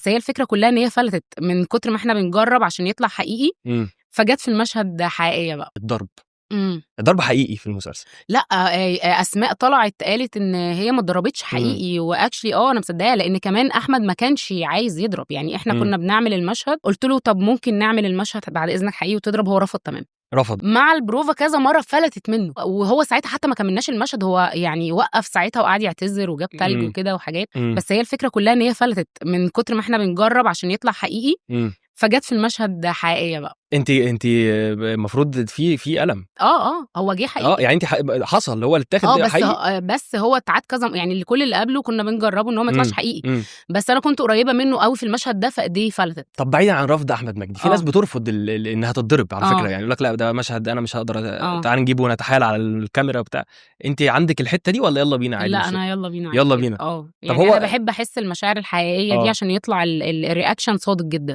بس هي الفكره كلها ان هي فلتت من كتر ما احنا بنجرب عشان يطلع حقيقي، فجت في المشهد حقيقيه بقى. الضرب حقيقي في المسلسل. لا اسماء طلعت قالت ان هي ما ضربتش حقيقي، واكشلي انا مصدقها، لان كمان احمد ما كانش عايز يضرب. يعني احنا كنا بنعمل المشهد، قلت له طب ممكن نعمل المشهد بعد اذنك حقيقي وتضرب، هو رفض تمام. مع البروفا كذا مره فلتت منه، وهو ساعتها حتى ما كملناش المشهد، هو يعني وقف ساعتها وقعد يعتذر وجاب تلج وكده وحاجات. بس هي الفكره كلها ان هي فلتت من كتر ما احنا بنجرب عشان يطلع حقيقي، فجت في المشهد حقيقيه بقى. انت المفروض في ألم. هو جه حقيقي. يعني انت حصل هو اللي اتاخد حقيقي. بس هو اتعاد كذا، يعني كل اللي قبله كنا بنجربه ان هو ما يطلعش حقيقي. بس انا كنت قريبه منه قوي في المشهد ده، فايديه فلتت. طب بعيدا عن رفض احمد مجدي، في ناس بترفض انها تتضرب على فكره، يعني يقول لك لا ده مشهد انا مش هقدر، تعال نجيبه ونتحايل على الكاميرا بتاع. انت عندك الحته دي ولا يلا بينا عادي؟ لا انا يلا بينا يلا بينا. يعني طب هو انا بحب احس المشاعر الحقيقيه دي عشان يطلع الرياكشن صادق جدا.